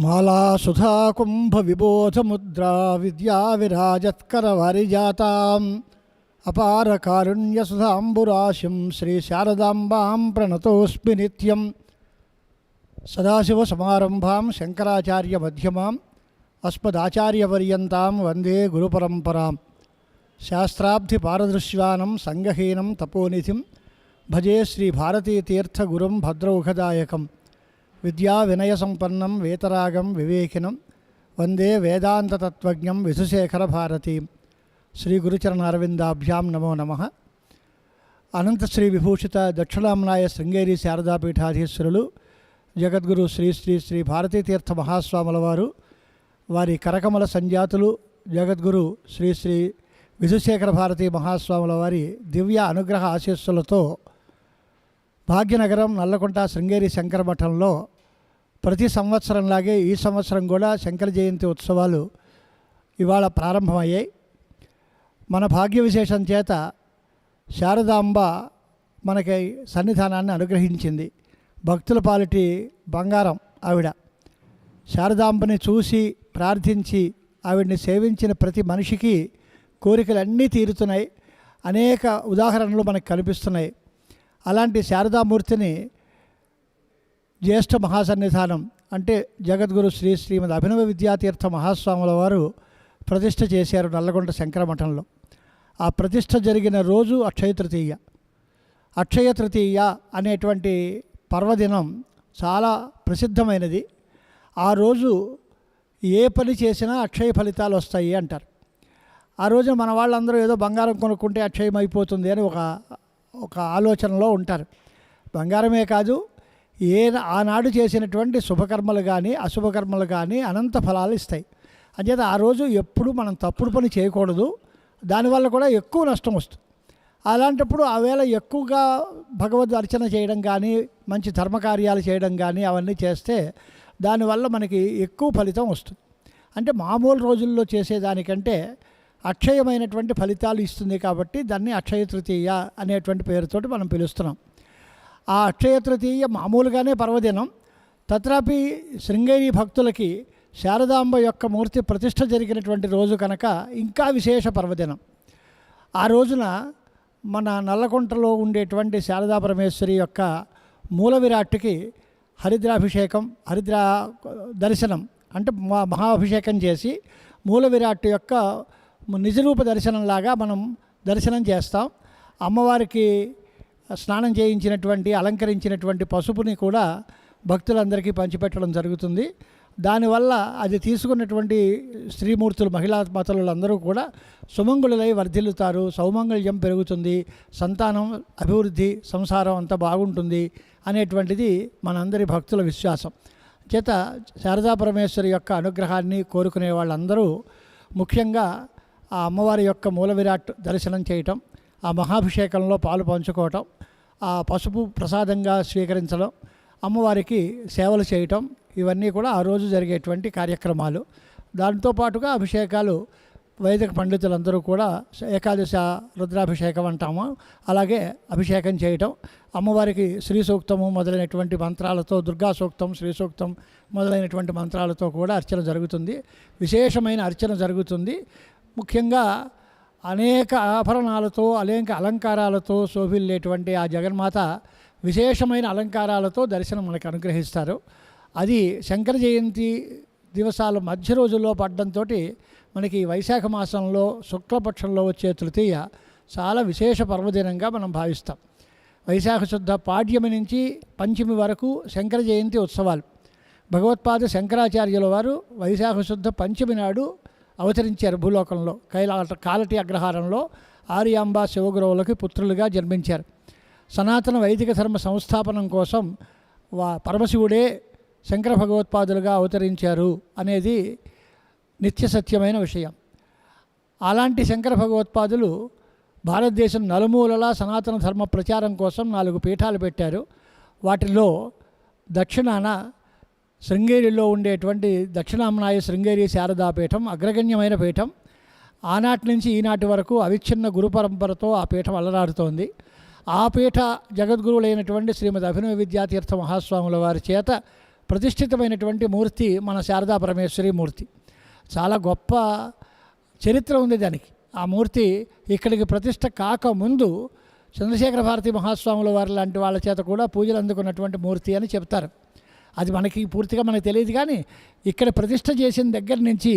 మాలా సుధా కుంభ విబోధముద్రా విద్యా విరాజత్కరవరిజాతాం అపార కారుణ్య సుధాంబురాశిం శ్రీ శారదాంబాం ప్రణతోస్మి నిత్యం. సదాశివ సమారంభాం శంకరాచార్య మధ్యమాం అస్మదాచార్యపర్యంతాం వందే గురుపరంపరాం. శాస్త్రాబ్ధి పారదృశ్యానం సంగహీనం తపోనిధిం భజే శ్రీ భారతీతీర్థగురుం భద్రౌఖదాయకం. విద్యా వినయ సంపన్నం వేతరాగం వివేకినం వందే వేదాంతతత్వజ్ఞం విధుశేఖర భారతీం. శ్రీ గురుచరణారవిందాభ్యాం నమో నమః. అనంత శ్రీ విభూషిత దక్షిణామ్నాయ శృంగేరి శారదాపీఠాధీశ్వరులు జగద్గురు శ్రీ శ్రీ శ్రీ భారతీతీర్థ మహాస్వాముల వారు, వారి కరకమల సంజాతులు జగద్గురు శ్రీ శ్రీ విధుశేఖర భారతీ మహాస్వాముల వారి దివ్య అనుగ్రహ ఆశీస్సులతో భాగ్యనగరం నల్లకుంట శృంగేరి శంకర మఠంలో ప్రతి సంవత్సరంలాగే ఈ సంవత్సరం కూడా శంకర జయంతి ఉత్సవాలు ఇవాళ ప్రారంభమయ్యాయి. మన భాగ్య విశేషం చేత శారదాంబ మనకి సన్నిధానాన్ని అనుగ్రహించింది. భక్తుల పాలిటి బంగారం ఆవిడ. శారదాంబని చూసి ప్రార్థించి ఆవిడ్ని సేవించిన ప్రతి మనిషికి కోరికలన్నీ తీరుతున్నాయి. అనేక ఉదాహరణలు మనకు కనిపిస్తున్నాయి. అలాంటి శారదామూర్తిని జ్యేష్ఠ మహాసన్నిధానం అంటే జగద్గురు శ్రీ శ్రీమద్ అభినవ విద్యాతీర్థ మహాస్వాముల వారు ప్రతిష్ఠ చేశారు నల్లగొండ శంకర మఠంలో. ఆ ప్రతిష్ఠ జరిగిన రోజు అక్షయ తృతీయ. అక్షయ తృతీయ అనేటువంటి పర్వదినం చాలా ప్రసిద్ధమైనది. ఆ రోజు ఏ పని చేసినా అక్షయ ఫలితాలు వస్తాయి అంటారు. ఆ రోజు మన వాళ్ళందరూ ఏదో బంగారం కొనుక్కుంటే అక్షయం అయిపోతుంది అని ఒక ఆలోచనలో ఉంటారు. బంగారమే కాదు, ఆనాడు చేసినటువంటి శుభకర్మలు కానీ అశుభకర్మలు కానీ అనంత ఫలాలు ఇస్తాయి. అంచేత ఆ రోజు ఎప్పుడు మనం తప్పుడు పని చేయకూడదు. దానివల్ల కూడా ఎక్కువ నష్టం వస్తుంది. అలాంటప్పుడు ఆ వేళ ఎక్కువగా భగవద్ అర్చన చేయడం కానీ మంచి ధర్మకార్యాలు చేయడం కానీ అవన్నీ చేస్తే దానివల్ల మనకి ఎక్కువ ఫలితం వస్తుంది. అంటే మామూలు రోజుల్లో చేసేదానికంటే అక్షయమైనటువంటి ఫలితాలు ఇస్తుంది కాబట్టి దాన్ని అక్షయ తృతీయ అనేటువంటి పేరుతోటి మనం పిలుస్తున్నాం. ఆ అక్షయ తృతీయ మామూలుగానే పర్వదినం. తత్రాపి శృంగేరి భక్తులకి శారదాంబ యొక్క మూర్తి ప్రతిష్ఠ జరిగినటువంటి రోజు కనుక ఇంకా విశేష పర్వదినం. ఆ రోజున మన నల్లకుంటలో ఉండేటువంటి శారదా పరమేశ్వరి యొక్క మూల విరాట్టుకి హరిద్రాభిషేకం, హరిద్రా దర్శనం అంటే మహాభిషేకం చేసి మూల విరాట్టు యొక్క నిజరూప దర్శనంలాగా మనం దర్శనం చేస్తాం. అమ్మవారికి స్నానం చేయించినటువంటి అలంకరించినటువంటి పసుపుని కూడా భక్తులందరికీ పంచిపెట్టడం జరుగుతుంది. దానివల్ల అది తీసుకున్నటువంటి స్త్రీమూర్తులు, మహిళా మాతలులందరూ కూడా సుమంగుళులై వర్ధిల్లుతారు. సౌమంగళ్యం పెరుగుతుంది, సంతానం అభివృద్ధి, సంసారం అంతా బాగుంటుంది అనేటువంటిది మనందరి భక్తుల విశ్వాసం చేత శారదా పరమేశ్వరి యొక్క అనుగ్రహాన్ని కోరుకునే వాళ్ళందరూ ముఖ్యంగా ఆ అమ్మవారి యొక్క మూల విరాట్ దర్శనం చేయటం, ఆ మహాభిషేకంలో పాలు పంచుకోవటం, ఆ పసుపు ప్రసాదంగా స్వీకరించడం, అమ్మవారికి సేవలు చేయటం, ఇవన్నీ కూడా ఆ రోజు జరిగేటువంటి కార్యక్రమాలు. దాంతోపాటుగా అభిషేకాలు వైదిక పండితులందరూ కూడా ఏకాదశ రుద్రాభిషేకం అంటాము, అలాగే అభిషేకం చేయటం, అమ్మవారికి శ్రీ సూక్తము మొదలైనటువంటి మంత్రాలతో, దుర్గా సూక్తం, శ్రీ సూక్తం మొదలైనటువంటి మంత్రాలతో కూడా అర్చన జరుగుతుంది. విశేషమైన అర్చన జరుగుతుంది. ముఖ్యంగా అనేక ఆభరణాలతో, అనేక అలంకారాలతో శోభిల్లేటువంటి ఆ జగన్మాత విశేషమైన అలంకారాలతో దర్శనం మనకు అనుగ్రహిస్తారు. అది శంకర జయంతి దివసాల మధ్య రోజుల్లో పడ్డంతో మనకి వైశాఖ మాసంలో శుక్లపక్షంలో వచ్చే తృతీయ చాలా విశేష పర్వదినంగా మనం భావిస్తాం. వైశాఖ శుద్ధ పాడ్యమి నుంచి పంచమి వరకు శంకర జయంతి ఉత్సవాలు. భగవత్పాద శంకరాచార్యుల వారు వైశాఖ శుద్ధ పంచమి నాడు అవతరించారు భూలోకంలో. కాలటి అగ్రహారంలో ఆర్యాంబ శివగురువులకి పుత్రులుగా జన్మించారు. సనాతన వైదిక ధర్మ సంస్థాపనం కోసం పరమశివుడే శంకర భగవత్పాదులుగా అవతరించారు అనేది నిత్య సత్యమైన విషయం. అలాంటి శంకర భగవత్పాదులు భారతదేశం నలుమూలలా సనాతన ధర్మ ప్రచారం కోసం 4 పీఠాలు పెట్టారు. వాటిలో దక్షిణాన శృంగేరిలో ఉండేటువంటి దక్షిణామ్నాయ శృంగేరి శారదాపీఠం అగ్రగణ్యమైన పీఠం. ఆనాటి నుంచి ఈనాటి వరకు అవిచ్ఛిన్న గురు పరంపరతో ఆ పీఠం అలరాడుతోంది. ఆ పీఠ జగద్గురువులైనటువంటి శ్రీమద్ అభినవ విద్యాతీర్థ మహాస్వాముల వారి చేత ప్రతిష్ఠితమైనటువంటి మూర్తి మన శారదా పరమేశ్వరి మూర్తి. చాలా గొప్ప చరిత్ర ఉంది దానికి. ఆ మూర్తి ఇక్కడికి ప్రతిష్ఠ కాకముందు చంద్రశేఖర భారతి మహాస్వాముల వారి లాంటి వాళ్ళ చేత కూడా పూజలు అందుకున్నటువంటి మూర్తి అని చెప్తారు. అది మనకి పూర్తిగా మనకు తెలియదు, కానీ ఇక్కడ ప్రతిష్ఠ చేసిన దగ్గర నుంచి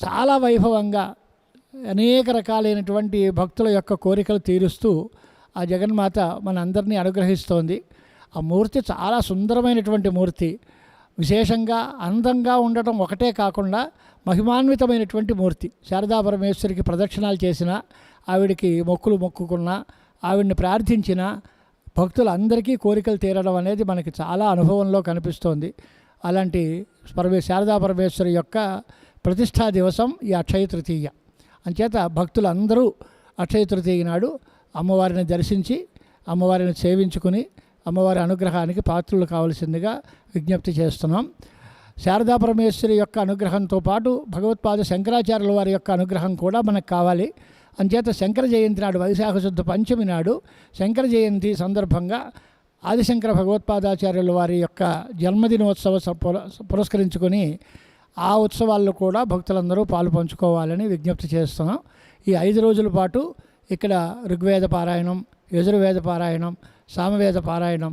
చాలా వైభవంగా అనేక రకాలైనటువంటి భక్తుల యొక్క కోరికలు తీరుస్తూ ఆ జగన్మాత మన అందరినీ అనుగ్రహిస్తోంది. ఆ మూర్తి చాలా సుందరమైనటువంటి మూర్తి. విశేషంగా అందంగా ఉండటం ఒకటే కాకుండా మహిమాన్వితమైనటువంటి మూర్తి. శారదా పరమేశ్వరికి ప్రదక్షిణాలు చేసిన, ఆవిడికి మొక్కులు మొక్కుకున్న, ఆవిడ్ని ప్రార్థించిన భక్తులందరికీ కోరికలు తీరడం అనేది మనకి చాలా అనుభవంలో కనిపిస్తోంది. అలాంటి శారదా పరమేశ్వరి యొక్క ప్రతిష్ఠా దివసం ఈ అక్షయ తృతీయ. అంచేత భక్తులందరూ అక్షయ తృతీయ నాడు అమ్మవారిని దర్శించి అమ్మవారిని సేవించుకుని అమ్మవారి అనుగ్రహానికి పాత్రులు కావలసిందిగా విజ్ఞప్తి చేస్తున్నాం. శారదా పరమేశ్వరి యొక్క అనుగ్రహంతో పాటు భగవత్పాద శంకరాచార్యుల వారి యొక్క అనుగ్రహం కూడా మనకు కావాలి. అంచేత శంకర జయంతి నాడు, వైశాఖ శుద్ధ పంచమి నాడు శంకర జయంతి సందర్భంగా ఆదిశంకర భగవత్పాదాచార్యుల వారి యొక్క జన్మదినోత్సవ పురస్కరించుకొని ఆ ఉత్సవాల్లో కూడా భక్తులందరూ పాలు పంచుకోవాలని విజ్ఞప్తి చేస్తున్నాం. ఈ 5 రోజుల పాటు ఇక్కడ ఋగ్వేద పారాయణం, యజుర్వేద పారాయణం, సామవేద పారాయణం,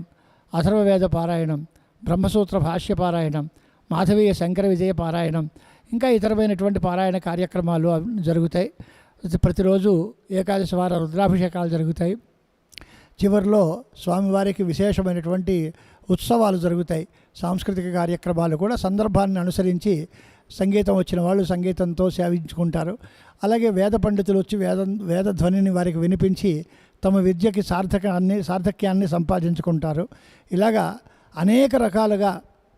అథర్వవేద పారాయణం, బ్రహ్మసూత్ర భాష్య పారాయణం, మాధవీయ శంకర విజయ పారాయణం, ఇంకా ఇతరమైనటువంటి పారాయణ కార్యక్రమాలు జరుగుతాయి. ప్రతిరోజు ఏకాదశి వార రుద్రాభిషేకాలు జరుగుతాయి. చివరిలో స్వామివారికి విశేషమైనటువంటి ఉత్సవాలు జరుగుతాయి. సాంస్కృతిక కార్యక్రమాలు కూడా సందర్భాన్ని అనుసరించి సంగీతం వచ్చిన వాళ్ళు సంగీతంతో సేవించుకుంటారు. అలాగే వేద పండితులు వచ్చి వేద ధ్వనిని వారికి వినిపించి తమ విద్యకి సార్థక్యాన్ని సంపాదించుకుంటారు. ఇలాగా అనేక రకాలుగా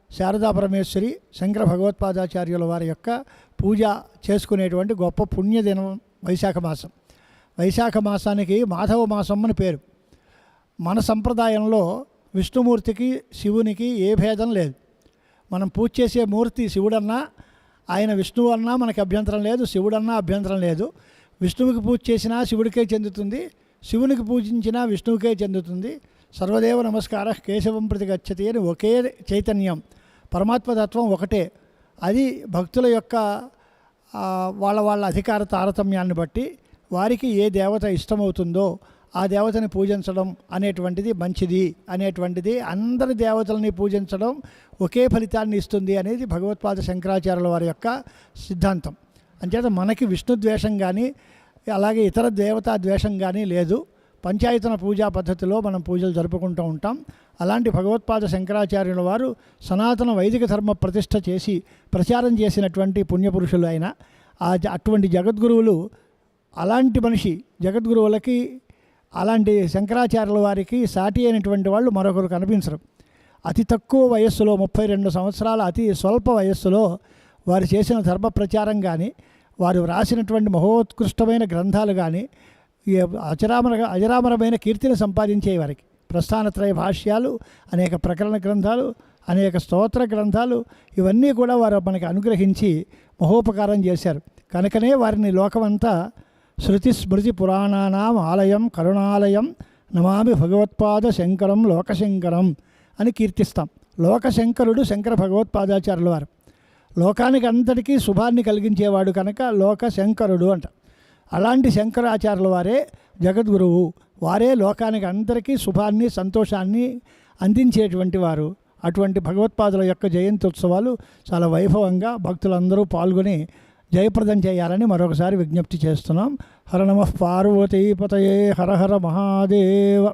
శారదా పరమేశ్వరి శంకర భగవత్పాదాచార్యుల వారి యొక్క పూజ చేసుకునేటువంటి గొప్ప పుణ్యదినం వైశాఖ మాసం. వైశాఖ మాసానికి మాధవ మాసం అని పేరు. మన సంప్రదాయంలో విష్ణుమూర్తికి శివునికి ఏ భేదం లేదు. మనం పూజ చేసే మూర్తి శివుడన్నా, ఆయన విష్ణువు అన్నా మనకి అభ్యంతరం లేదు, శివుడన్నా అభ్యంతరం లేదు. విష్ణువుకి పూజ చేసినా శివుడికే చెందుతుంది, శివునికి పూజించినా విష్ణువుకే చెందుతుంది. సర్వదేవ నమస్కార కేశవం ప్రతి గచ్చతి అని ఒకే చైతన్యం, పరమాత్మతత్వం ఒకటే. అది భక్తుల యొక్క వాళ్ళ అధికార తారతమ్యాన్ని బట్టి వారికి ఏ దేవత ఇష్టమవుతుందో ఆ దేవతని పూజించడం అనేటువంటిది మంచిది అనేటువంటిది, అందరి దేవతలని పూజించడం ఒకే ఫలితాన్ని ఇస్తుంది అనేది భగవత్పాద శంకరాచార్యుల వారి యొక్క సిద్ధాంతం. అంచేత మనకి విష్ణు ద్వేషం కానీ అలాగే ఇతర దేవతా ద్వేషం కానీ లేదు. పంచాయతన పూజా పద్ధతిలో మనం పూజలు జరుపుకుంటూ ఉంటాం. అలాంటి భగవత్పాద శంకరాచార్యుల వారు సనాతన వైదిక ధర్మ ప్రతిష్ఠ చేసి ప్రచారం చేసినటువంటి పుణ్యపురుషులు అయిన అటువంటి జగద్గురువులు, అలాంటి మనిషి జగద్గురువులకి అలాంటి శంకరాచార్యుల వారికి సాటి అయినటువంటి వాళ్ళు మరొకరు కనిపించరు. అతి తక్కువ వయస్సులో 32 సంవత్సరాల అతి స్వల్ప వయస్సులో వారు చేసిన ధర్మ ప్రచారం కానీ, వారు వ్రాసినటువంటి మహోత్కృష్టమైన గ్రంథాలు కానీ అజరామరమైన కీర్తిని సంపాదించే వారికి ప్రస్థానత్రయ భాష్యాలు, అనేక ప్రకరణ గ్రంథాలు, అనేక స్తోత్ర గ్రంథాలు, ఇవన్నీ కూడా వారు మనకి అనుగ్రహించి మహోపకారం చేశారు. కనుకనే వారిని లోకమంతా శృతి స్మృతి పురాణానాం ఆలయం కరుణాలయం నమామి భగవత్పాద శంకరం లోకశంకరం అని కీర్తిస్తాం. లోకశంకరుడు శంకర భగవత్పాదాచార్యుల వారు. లోకానికి అంతటికీ శుభాన్ని కలిగించేవాడు కనుక లోకశంకరుడు అంట. అలాంటి శంకరాచార్యుల వారే జగద్గురువు. వారే లోకానికి అందరికీ శుభాన్ని సంతోషాన్ని అందించేటువంటి వారు. అటువంటి భగవత్పాదుల యొక్క జయంతి ఉత్సవాలు చాలా వైభవంగా భక్తులందరూ పాల్గొని జయప్రదం చేయాలని మరొకసారి విజ్ఞప్తి చేస్తున్నాం. హర నమః పార్వతీపతయే హర హర మహాదేవ.